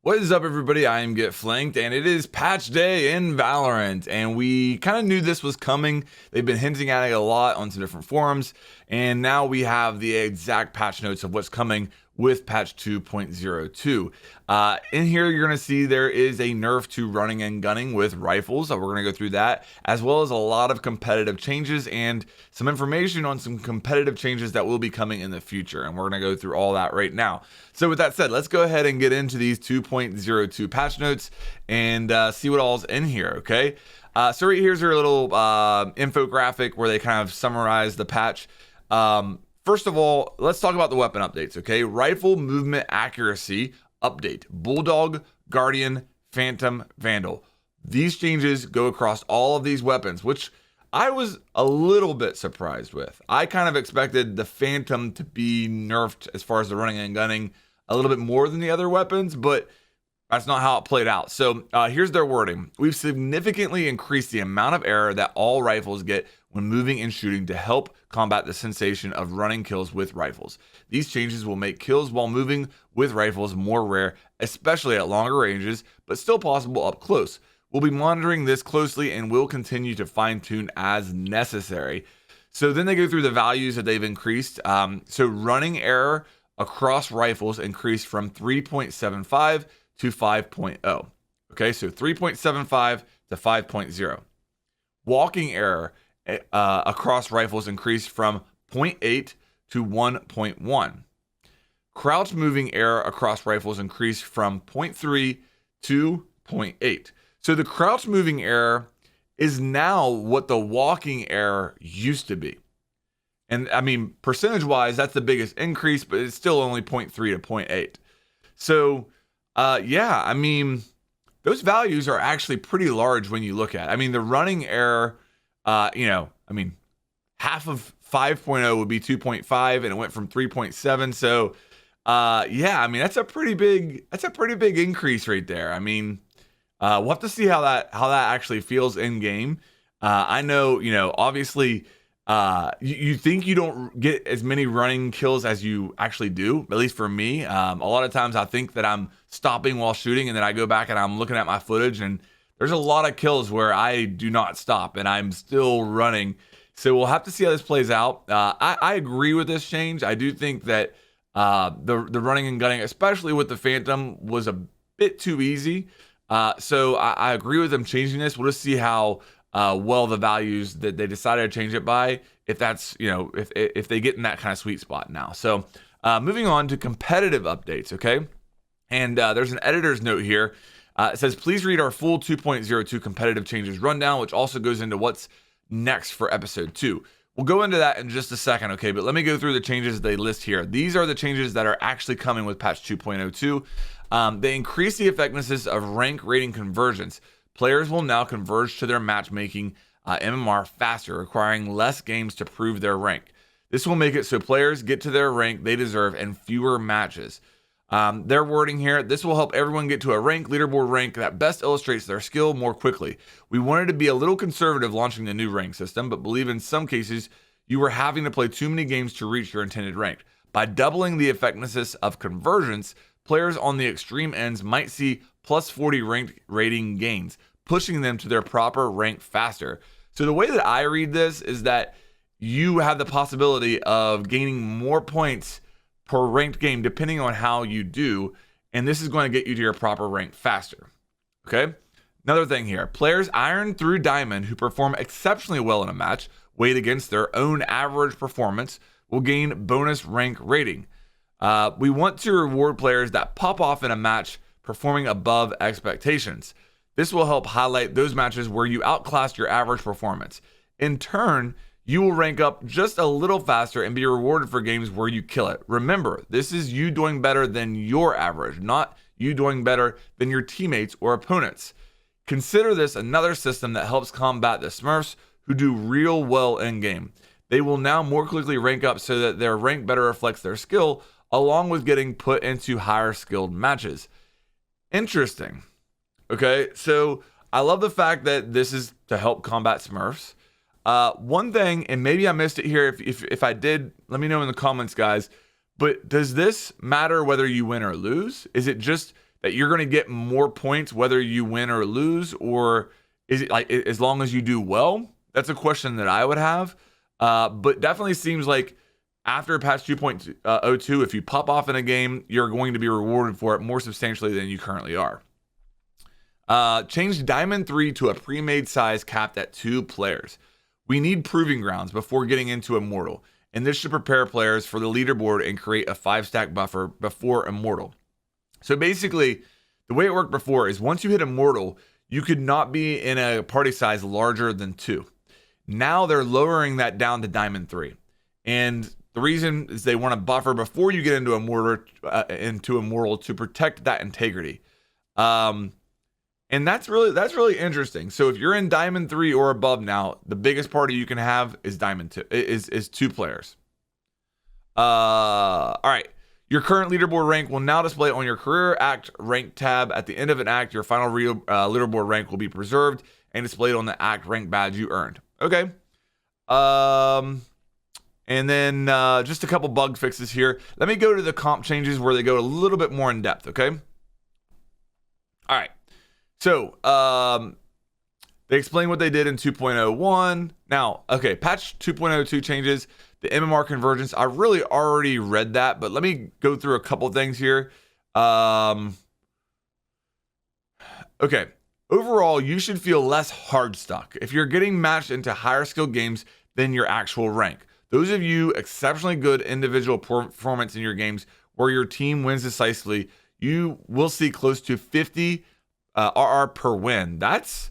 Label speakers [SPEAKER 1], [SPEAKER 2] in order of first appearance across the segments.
[SPEAKER 1] What is up, everybody? I am Get Flanked, and it is patch day in Valorant, and we kind of knew this was coming. They've been hinting at it a lot on some different forums, and now we have the exact patch notes of what's coming with patch 2.02. In here, you're going to see there is a nerf to running and gunning with rifles. We're going to go through that, as well as a lot of competitive changes and some information on some competitive changes that will be coming in the future. And we're going to go through all that right now. So with that said, let's go ahead and get into these 2.02 patch notes and see what all's in here, okay? So right here's your little infographic where they kind of summarize the patch. First of all, let's talk about the weapon updates, okay? Rifle movement accuracy update. Bulldog, Guardian, Phantom, Vandal. These changes go across all of these weapons, which I was a little bit surprised with. I kind of expected the Phantom to be nerfed as far as the running and gunning a little bit more than the other weapons, but that's not how it played out. So here's their wording. We've significantly increased the amount of error that all rifles get when moving and shooting to help combat the sensation of running kills with rifles. These changes will make kills while moving with rifles more rare, especially at longer ranges, but still possible up close. We'll be monitoring this closely and will continue to fine-tune as necessary. So then they go through the values that they've increased. So running error across rifles increased from 3.75 to 5.0. Okay, so 3.75 to 5.0. Walking error across rifles increased from 0.8 to 1.1. Crouch moving error across rifles increased from 0.3 to 0.8. So the crouch moving error is now what the walking error used to be. And I mean, percentage wise, that's the biggest increase, but it's still only 0.3 to 0.8. So yeah, I mean, those values are actually pretty large when you look at it. I mean, the running error, I mean, half of 5.0 would be 2.5, and it went from 3.7. So, yeah, I mean, that's a pretty big increase right there. I mean, we'll have to see how that actually feels in game. I know, obviously, you think you don't get as many running kills as you actually do, at least for me. A lot of times I think that I'm stopping while shooting, and then I go back and I'm looking at my footage, and there's a lot of kills where I do not stop and I'm still running. So we'll have to see how this plays out. I agree with this change. I do think that the running and gunning, especially with the Phantom, was a bit too easy. So I agree with them changing this. We'll just see how well the values that they decided to change it by, if that's, if they get in that kind of sweet spot now. So moving on to competitive updates, okay? And there's an editor's note here. It says, please read our full 2.02 competitive changes rundown, which also goes into what's next for episode 2. We'll go into that in just a second, okay? But let me go through the changes they list here. These are the changes that are actually coming with patch 2.02. They increase the effectiveness of rank rating conversions. Players will now converge to their matchmaking MMR faster, requiring less games to prove their rank. This will make it so players get to their rank they deserve in fewer matches. Their wording here, this will help everyone get to a leaderboard rank that best illustrates their skill more quickly. We wanted to be a little conservative launching the new rank system, but believe in some cases you were having to play too many games to reach your intended rank. By doubling the effectiveness of conversions, players on the extreme ends might see plus 40 ranked rating gains, pushing them to their proper rank faster. So the way that I read this is that you have the possibility of gaining more points per ranked game depending on how you do, and this is going to get you to your proper rank faster. Okay? Another thing here, players iron through diamond who perform exceptionally well in a match, weighed against their own average performance, will gain bonus rank rating. We want to reward players that pop off in a match performing above expectations. This will help highlight those matches where you outclassed your average performance. In turn, you will rank up just a little faster and be rewarded for games where you kill it. Remember, this is you doing better than your average, not you doing better than your teammates or opponents. Consider this another system that helps combat the Smurfs who do real well in game. They will now more quickly rank up so that their rank better reflects their skill, along with getting put into higher skilled matches. Interesting. Okay, so I love the fact that this is to help combat Smurfs. One thing, and maybe I missed it here, if I did, let me know in the comments, guys, but does this matter whether you win or lose? Is it just that you're going to get more points whether you win or lose, or is it like as long as you do well? That's a question that I would have. But definitely seems like after patch 2.02, if you pop off in a game, you're going to be rewarded for it more substantially than you currently are. Change Diamond 3 to a pre-made size capped at 2 players. We need proving grounds before getting into Immortal, and this should prepare players for the leaderboard and create a 5-stack buffer before Immortal. So basically, the way it worked before is once you hit Immortal, you could not be in a party size larger than 2. Now they're lowering that down to Diamond 3. And the reason is they want to buffer before you get into Immortal to protect that integrity. And that's really interesting. So if you're in Diamond 3 or above now, the biggest party you can have is Diamond 2, is 2 players. All right. Your current leaderboard rank will now display on your career act rank tab. At the end of an act, your final leaderboard rank will be preserved and displayed on the act rank badge you earned. Okay. And then just a couple bug fixes here. Let me go to the comp changes where they go a little bit more in depth, okay? All right. So, they explain what they did in 2.01. Now, okay, patch 2.02 changes, the MMR convergence. I really already read that, but let me go through a couple things here. Okay, overall, you should feel less hard stuck if you're getting matched into higher skill games than your actual rank. Those of you exceptionally good individual performance in your games where your team wins decisively, you will see close to 50 RR per win. That's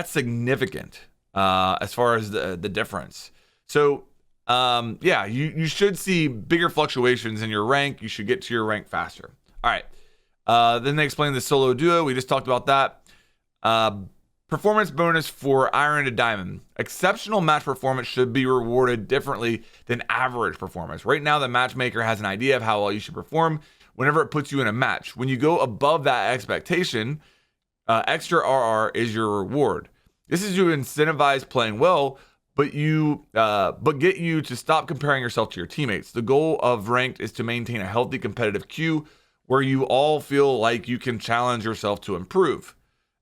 [SPEAKER 1] significant as far as the difference. So yeah, you should see bigger fluctuations in your rank. You should get to your rank faster. All right. Then they explain the solo duo. We just talked about that. Performance bonus for Iron to Diamond. Exceptional match performance should be rewarded differently than average performance. Right now, the matchmaker has an idea of how well you should perform whenever it puts you in a match. When you go above that expectation, extra RR is your reward. This is to incentivize playing well, but get you to stop comparing yourself to your teammates. The goal of ranked is to maintain a healthy competitive queue where you all feel like you can challenge yourself to improve.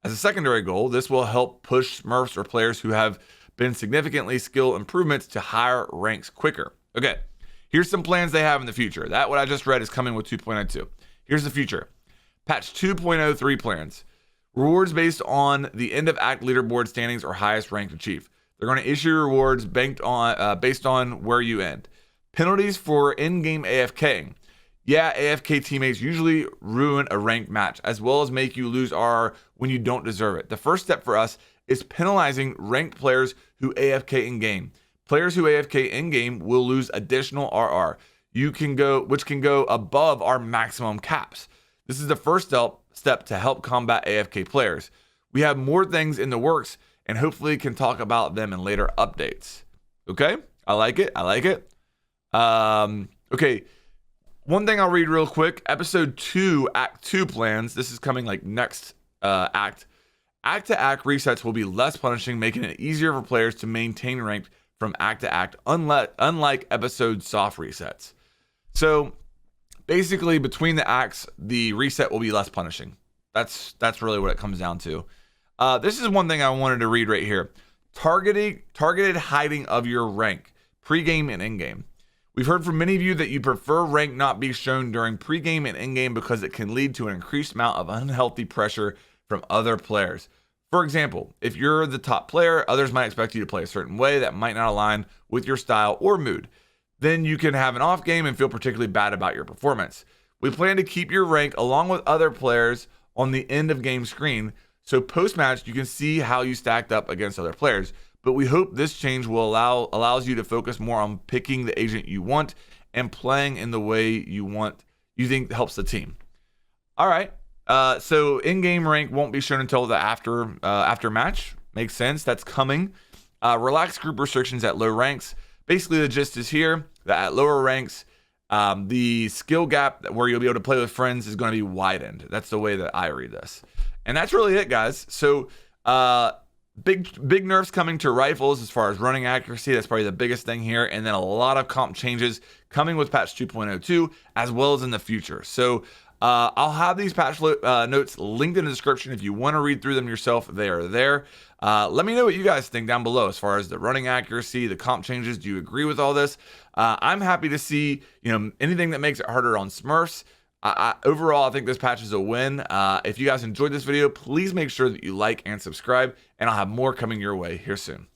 [SPEAKER 1] As a secondary goal, this will help push Smurfs or players who have been significantly skill improvements to higher ranks quicker. Okay, here's some plans they have in the future. That what I just read is coming with 2.02. Here's the future. Patch 2.03 plans. Rewards based on the end of act leaderboard standings or highest rank achieved. They're going to issue rewards based on where you end. Penalties for in-game AFKing. Yeah, AFK teammates usually ruin a ranked match, as well as make you lose RR when you don't deserve it. The first step for us is penalizing ranked players who AFK in-game. Players who AFK in-game will lose additional RR, which can go above our maximum caps. This is the first step to help combat AFK players. We have more things in the works and hopefully can talk about them in later updates. Okay, I like it. Okay. One thing I'll read real quick, episode 2, act 2 plans. This is coming like next act. Act to act resets will be less punishing, making it easier for players to maintain rank from act to act, unlike episode soft resets. So basically between the acts, the reset will be less punishing. That's really what it comes down to. This is one thing I wanted to read right here. Targeted hiding of your rank, pregame and in-game. We've heard from many of you that you prefer rank not be shown during pregame and in-game because it can lead to an increased amount of unhealthy pressure from other players. For example, if you're the top player, others might expect you to play a certain way that might not align with your style or mood. Then you can have an off game and feel particularly bad about your performance. We plan to keep your rank along with other players on the end of game screen, so post-match you can see how you stacked up against other players. But we hope this change will allows you to focus more on picking the agent you want and playing in the way you think helps the team. All right. So in-game rank won't be shown until the after match. Makes sense. That's coming. Relaxed group restrictions at low ranks. Basically, the gist is here that at lower ranks, the skill gap where you'll be able to play with friends is going to be widened. That's the way that I read this. And that's really it, guys. So, Big nerfs coming to rifles as far as running accuracy. That's probably the biggest thing here. And then a lot of comp changes coming with patch 2.02 as well as in the future. So I'll have these patch notes linked in the description if you want to read through them yourself. They are there. Let me know what you guys think down below as far as the running accuracy, the comp changes. Do you agree with all this? I'm happy to see, anything that makes it harder on Smurfs. Overall, I think this patch is a win. If you guys enjoyed this video, please make sure that you like and subscribe, and I'll have more coming your way here soon.